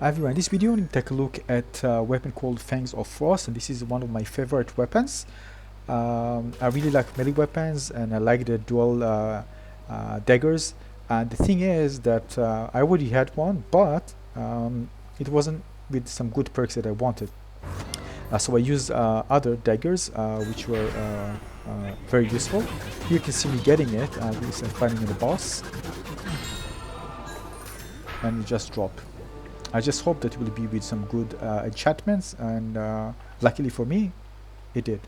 Everyone, in this video, I'm going to take a look at a weapon called Fangs of Frost, and this is one of my favorite weapons. I really like melee weapons, and I like the dual daggers. And the thing is that I already had one, but it wasn't with some good perks that I wanted. So I used other daggers, which were very useful. Here you can see me getting it. This I'm fighting the boss, and it just dropped. I just hope that it will be with some good enchantments, and luckily for me, it did.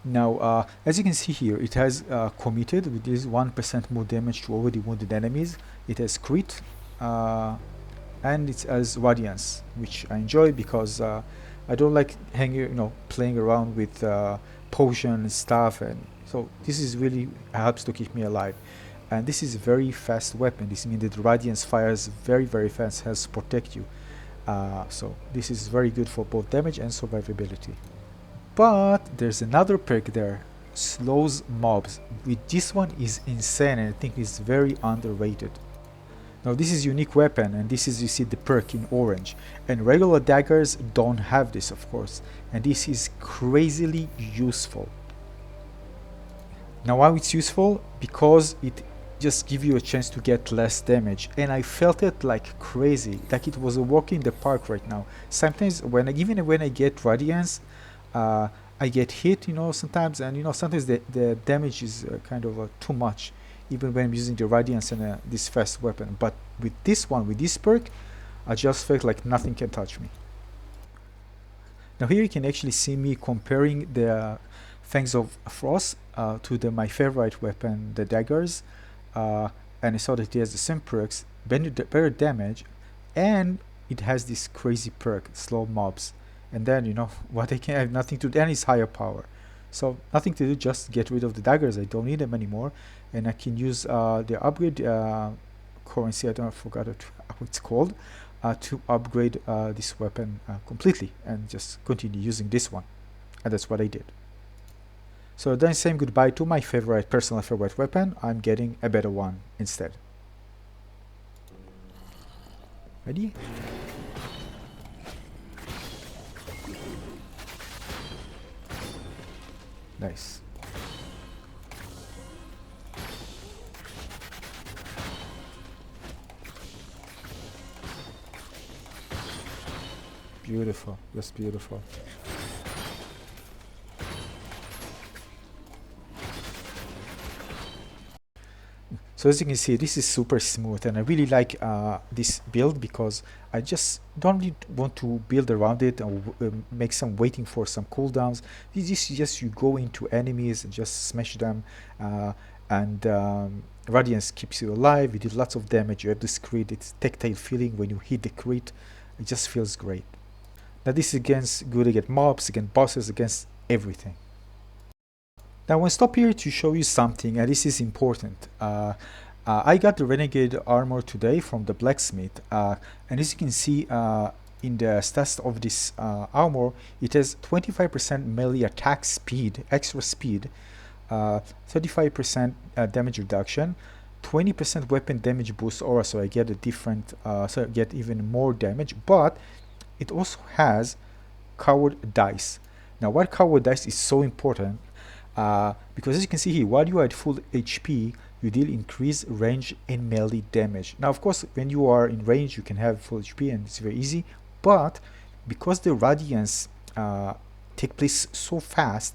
Now, as you can see here, it has committed with this 1% more damage to already wounded enemies. It has crit, and it has radiance, which I enjoy because I don't like playing around with potion and stuff, and so this is really helps to keep me alive. And this is a very fast weapon. This means that radiance fires very fast, helps protect you. So this is very good for both damage and survivability. But there's another perk there, slows mobs. With this one is insane, and I think it's very underrated. Now this is unique weapon, and this is, you see the perk in orange, and regular daggers don't have this, of course, and this is crazily useful. Now why it's useful? Because it just give you a chance to get less damage, and I felt it like crazy, like it was a walk in the park right now. Sometimes even when I get radiance, I get hit, sometimes, and sometimes the damage is kind of too much, even when I'm using the radiance and this fast weapon. But with this one, with this perk, I just felt like nothing can touch me. Now here you can actually see me comparing the Fangs of Frost to my favorite weapon, the daggers. And I saw that it has the same perks, better damage, and it has this crazy perk, slow mobs. And then what I can have nothing to do, and it's higher power. So nothing to do, just get rid of the daggers. I don't need them anymore, and I can use the upgrade currency. I forgot how it's called, to upgrade this weapon completely, and just continue using this one. And that's what I did. So then saying goodbye to my personal favorite weapon, I'm getting a better one instead. Ready? Nice. Beautiful, just beautiful. So as you can see, this is super smooth, and I really like this build because I just don't really want to build around it and make some waiting for some cooldowns. This is just you go into enemies and just smash them, and Radiance keeps you alive. You did lots of damage. You have this crit. It's tactile feeling when you hit the crit. It just feels great. Now this is good against mobs, against bosses, against everything. Now I want to stop here to show you something, and this is important. I got the Renegade armor today from the blacksmith, and as you can see in the stats of this armor, it has 25% melee attack speed, extra speed, 35% damage reduction, 20% weapon damage boost aura, so I get a different, so I get even more damage, but it also has coward dice. Now why coward dice is so important? Because as you can see here, while you are at full HP, you deal increased range and melee damage. Now, of course, when you are in range, you can have full HP and it's very easy. But because the radiance take place so fast,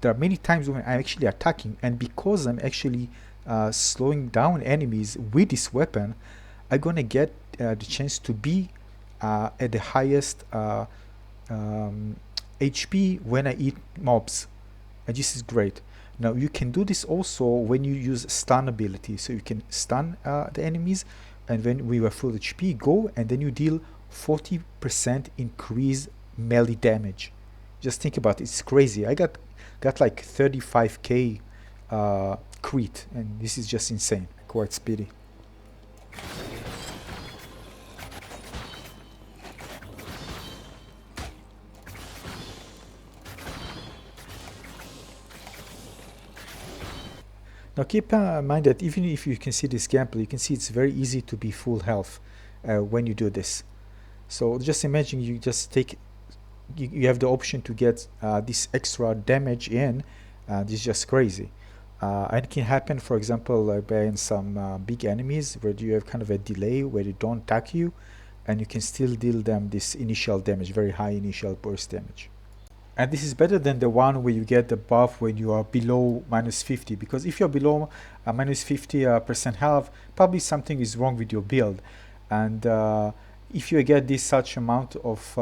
there are many times when I'm actually attacking, and because I'm actually slowing down enemies with this weapon, I'm gonna get the chance to be at the highest HP when I eat mobs. And this is great. Now you can do this also when you use stun ability, so you can stun the enemies, and when we were full HP, go and then you deal 40% increase melee damage. Just think about it, it's crazy. I got like 35k crit, and this is just insane, quite speedy. Now keep in mind that even if you can see this gameplay, you can see it's very easy to be full health. when you do this. So just imagine you just take, you have the option to get this extra damage in. This is just crazy. And it can happen, for example, by some big enemies where you have kind of a delay where they don't attack you, and you can still deal them this initial damage, very high initial burst damage. And this is better than the one where you get the buff when you are below -50, because if you're below -50% health, probably something is wrong with your build. And if you get this such amount of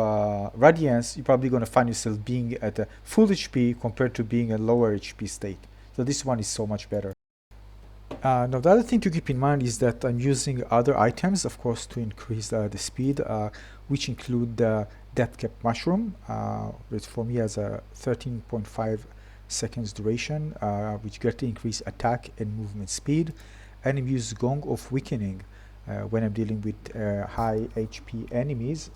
radiance, you're probably going to find yourself being at a full HP compared to being a lower HP state. So this one is so much better. Now the other thing to keep in mind is that I'm using other items, of course, to increase the speed, which include the Death Cap Mushroom, which for me has a 13.5 seconds duration, which greatly increase attack and movement speed. And I use Gong of Weakening when I'm dealing with high HP enemies,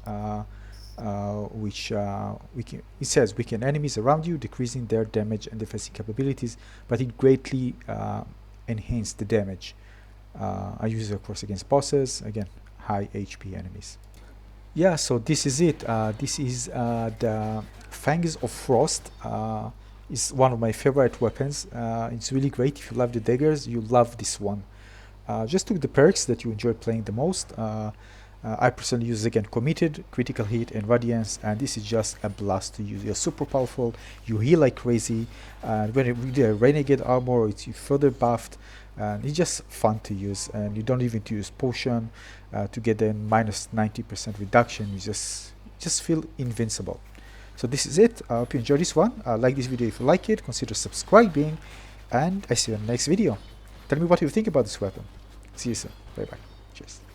it says weaken enemies around you, decreasing their damage and defensive capabilities, but it greatly enhance the damage. I use it, of course, against bosses, again, high HP enemies. Yeah, so this is it. This is the Fangs of Frost. It's one of my favorite weapons. It's really great. If you love the daggers, you love this one. Just took the perks that you enjoy playing the most. I personally use, again, Committed, Critical Hit, and Radiance, and this is just a blast to use. You're super powerful, you heal like crazy, and when with the Renegade armor, it's further buffed, and it's just fun to use, and you don't even need to use potion to get the -90% reduction. You just feel invincible. So this is it. I hope you enjoyed this one. Like this video if you like it, consider subscribing, and I see you in the next video. Tell me what you think about this weapon. See you soon. Bye bye. Cheers.